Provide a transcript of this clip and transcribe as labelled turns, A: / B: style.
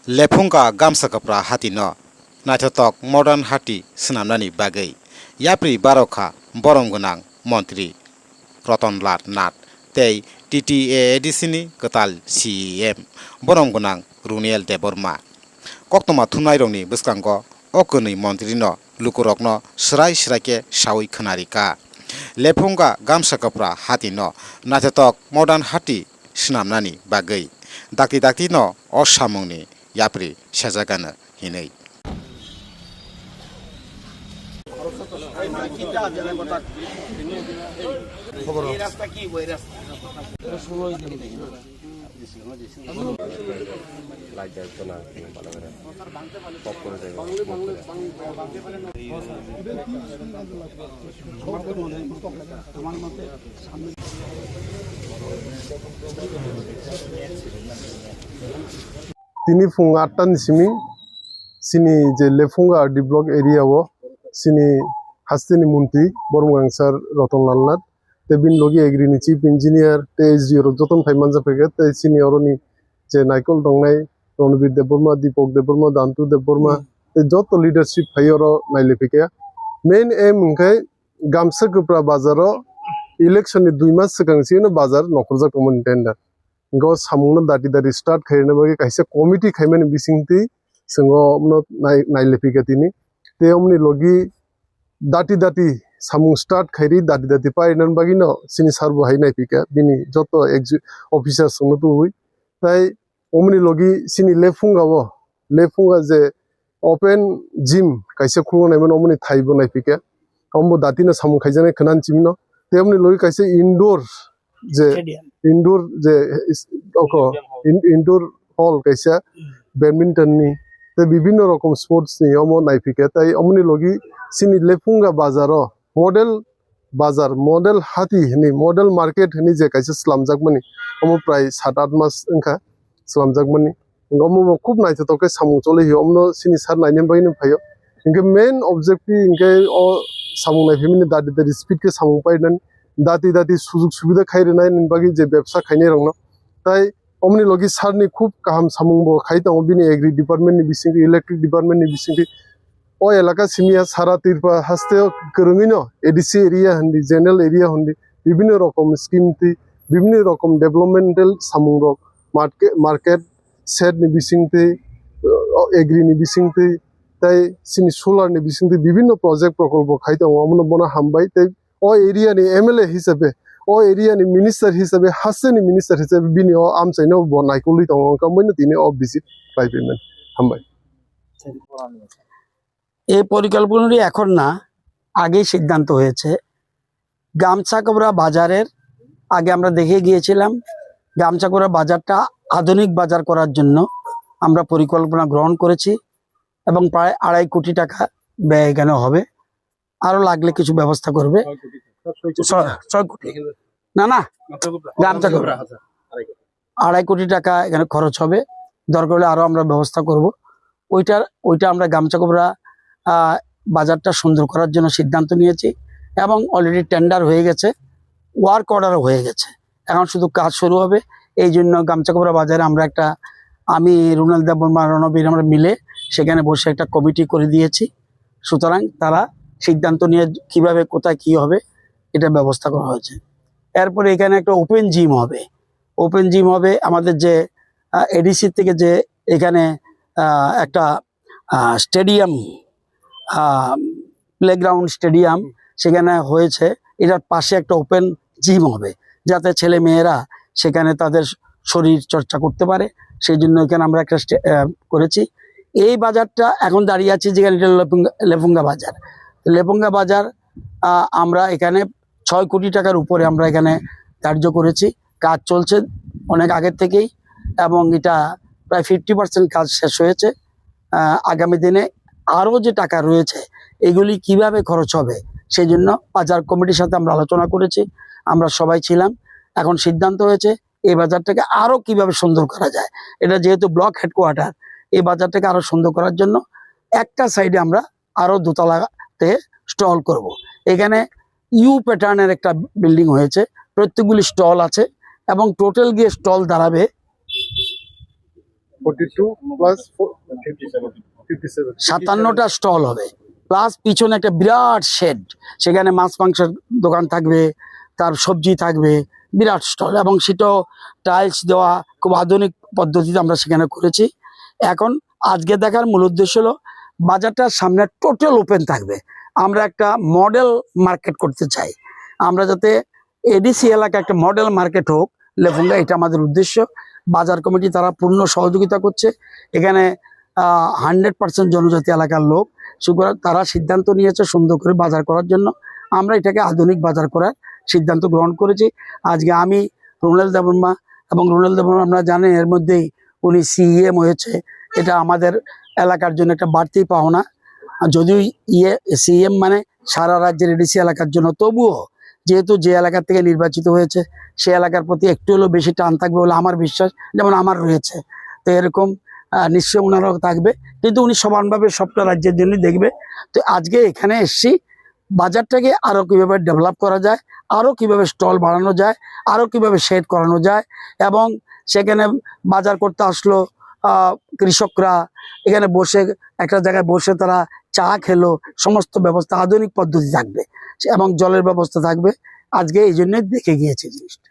A: लेफुंगा गामसाकप्रा हाती न नाथक मॉडर्न हाटी स्नामनानि बागै याप्रि बारखा बरम गोनां मन्त्री रतनलाल नाथ तै TTAADCनि गताल CEM बरम गोनां रुनियल देबरमा कक्तमा थुनाइरंनि बस्कांग अकोनै मन्त्री न लुकुरक न स्राय स्रायके सावै खोनारिका लेफुंगा गामसाकप्रा हाती न नाथक मॉडर्न हाटी स्नामनानि बागै दाक्ति दाक्ति न असामुंनि याप्रि सेजागानो हिनै
B: তিনি ফুং 8টাनि सिमी सिनी जे लेफुंगा डि ब्लक एरिया वो सिनी हास्तिनी मुंत्री बरमगां सर रतनलाल नाथ ते बिन लोगी एग्रीनि चीफ इंजीनियर ते एसडीओ जतन फाइमान जाफेगे ते सिनी अरनि जे नाइकल दंनाय रणबीर देबबर्मा दीपक देबबर्मा दान्तु देबबर्मा ते जत लीडरशिप फायर नाइलेफिके मेन एम उनके गामसा गोप्रा बाजारो इलेक्शन नि 2 मास सिगांसिनो बाजार नखरजा कमन टेंडर गो सामुंनो दाटी दाटी स्टार्ट खायनो बागे कायसे कमिटी खायमानि बिसिंति संगो नाइलेफिके तिनि ते हमनि लगी दाटी दाटी सामुं स्टार्ट खायरि दाटी दाटी पाइनन बागिनो सिनि सारबो हाय नाइफिके बिनि जत ऑफिसर संनो तुइ ताई हमनि लगी सिनि लेफुंगा जे ओपन जिम कायसे खुंनायमोन हमनि थाइबो नाइफिके हमबो दाटीनो सामुं खायजानाय खोनान चिमिनो ते हमनि लगी कायसे इंडोर जे इंडोर हॉल कैसा बैडमिंटन नि ते विभिन्न रकम स्पोर्ट्स नि हम नाइफिके ताई हमनि लगी सिनि लेफुंगा बाजारो मॉडल हाथी हनि मॉडल मार्केट हनि जे कैसे स्लामजाकमनि हम प्राय 7-8 मास इनका स्लामजाकमनि हम खूब नाइथे तके सामुं चले हि हमनो सिनि सार नाइनेन बायनो फायो इनके मेन ऑब्जेक्टिव इनके ओ सामुं नाइफिमिनि दादी दादी स्पीड के सामुं पाइनन दाती दाती सुजुग सुविधा खायरेनाय निनबागी जे व्यवसा खायने रंनो ताई हमनि लगी सारनि खूब काहाम सामुंबो खायतांग बिनि एग्री डिपार्टमेंट नि बिसिंग इलेक्ट्रिक डिपार्टमेंट नि बिसिंग ओ इलाका सिमिया सारा तीरपा हस्ते करंगिनो एडीसी एरिया हंदी जनरल एरिया हंदी विभिन्न रकम स्कीम ति विभिन्न रकम डेवलपमेंटल सामुंग मार्केट सेट नि बिसिंग ति एग्री नि बिसिंग ति ताई सिनि सोलार नि बिसिंग ति विभिन्न प्रोजेक्ट प्रकल्प खायतांग हमनो बना हामबाय ताई ओ एरिया नि एमएलए हिसाबे ओ एरिया नि मिनिस्टर हिसाबे हासेनि मिनिस्टर हिसाबे बिनि ओ आमसाइनो बनायखौलि दङ कमैनो दिने अ विजिट पाइबेमोन हामबाय
C: এই পরিকল্পনাটি এখন না আগেই সিদ্ধান্ত হয়েছে গামছাকোবরা বাজারের আগে আমরা দেখে গিয়েছিলাম গামছাকোবরা বাজারটা আধুনিক বাজার করার জন্য আমরা পরিকল্পনা গ্রহণ করেছি এবং প্রায় 2.5 কোটি টাকা ব্যয় এখানে হবে আরো লাগলে কিছু ব্যবস্থা করবে 6 কোটি না না গামছাকোবরা 2.5 কোটি টাকা এখানে খরচ হবে দরকার হলে আরো আমরা ব্যবস্থা করব ওইটা আমরা গামছাকোবরা বাজারটা সুন্দর করার জন্য সিদ্ধান্ত নিয়েছি এবং অলরেডি টেন্ডার হয়ে গেছে ওয়ার্ক অর্ডারও হয়ে গেছে এখন শুধু কাজ শুরু হবে এই জন্য গামছাকোবরা বাজারে আমরা আমি রুনাল দেববর্মা রণবীর আমরা মিলে সেখানে বসে একটা কমিটি করে দিয়েছি সুতরাং তারা সিদ্ধান্ত নিয়ে কিভাবে কোথায় কি হবে এটা ব্যবস্থা করা হয়েছে এরপরে এখানে একটা ওপেন জিম হবে আমাদের যে এডিসি থেকে যে এখানে একটা স্টেডিয়াম প্লেগ্রাউন্ড স্টেডিয়াম সেখানে হয়েছে এটার পাশে একটা ওপেন জিম হবে যাতে ছেলে মেয়েরা সেখানে তাদের শরীর চর্চা করতে পারে সেই জন্য এখানে আমরা একটা করেছি এই বাজারটা এখন দাঁড়িয়ে আছে যেখানে লেফুঙ্গা বাজার আমরা এখানে 6 কোটি টাকার উপরে আমরা এখানে ধার্য করেছি কাজ চলছে অনেক আগের থেকেই এবং এটা প্রায় 50% কাজ শেষ হয়েছে আগামী দিনে আরো যে টাকা রয়েছে এগুলি কিভাবে খরচ হবে সেই জন্য বাজার কমিটির সাথে আমরা আলোচনা করেছি আমরা সবাই ছিলাম এখন সিদ্ধান্ত হয়েছে এই বাজারটাকে আরো কিভাবে সুন্দর করা যায় এটা যেহেতু ব্লক হেডকোয়ার্টার এই বাজারটাকে আরো সুন্দর করার জন্য একটা সাইডে আমরা আরো দোতলাতে স্টল করব এখানে ইউ প্যাটার্নের একটা বিল্ডিং হয়েছে প্রত্যেকগুলি স্টল আছে এবং টোটাল গিয়ে স্টল দাঁড়াবে
B: 42 প্লাস 57
C: 57টা স্টল হবে, প্লাস পিছনে একটা বিরাট শেড, সেখানে মাছ মাংসের দোকান থাকবে, তার সবজি থাকবে, বিরাট স্টল, এবং সেটাও টাইলস দেওয়া, খুব আধুনিক পদ্ধতিতে আমরা সেখানে করেছি। এখন আজকে দেখার মূল উদ্দেশ্য হলো বাজারটার সামনে টোটাল ওপেন থাকবে। আমরা একটা মডেল মার্কেট করতে চাই, আমরা যাতে এডিসি এলাকা একটা মডেল মার্কেট হোক লেফুঙ্গা, এটা আমাদের উদ্দেশ্য। বাজার কমিটি তারা পূর্ণ সহযোগিতা করছে। এখানে 100% জনজাতি এলাকার লোক, সুতরাং তারা সিদ্ধান্ত নিয়েছে সুন্দর করে বাজার করার জন্য। আমরা এটাকে আধুনিক বাজার করার সিদ্ধান্ত গ্রহণ করেছি। আজকে আমি রুনেল দেববর্মা, এবং রুনেল দেববর্মা আপনারা জানেন এর মধ্যেই উনি সিএম হয়েছে, এটা আমাদের এলাকার জন্য একটা বাড়তি পাওনা। যদিও সিএম মানে সারা রাজ্যের এডিসি এলাকার জন্য, তবুও যেহেতু যে এলাকা থেকে নির্বাচিত হয়েছে সে এলাকার প্রতি একটু হলেও বেশি টান থাকবে বলে আমার বিশ্বাস, যেমন আমার রয়েছে। তো এরকম নিশ্চয়ই ওনারাও থাকবে, কিন্তু উনি সমানভাবে সবটা রাজ্যের জন্য দেখবে। তো আজকে এখানে এসছি বাজারটাকে আরও কীভাবে ডেভেলপ করা যায়, আরও কীভাবে স্টল বাড়ানো যায়, আরও কীভাবে শেড করানো যায়, এবং সেখানে বাজার করতে আসলো কৃষকরা এখানে বসে একটা জায়গায় বসে তারা চা খেলো, সমস্ত ব্যবস্থা আধুনিক পদ্ধতি থাকবে এবং জলের ব্যবস্থা থাকবে। আজকে এই জন্যই দেখে গিয়েছে জিনিসটা।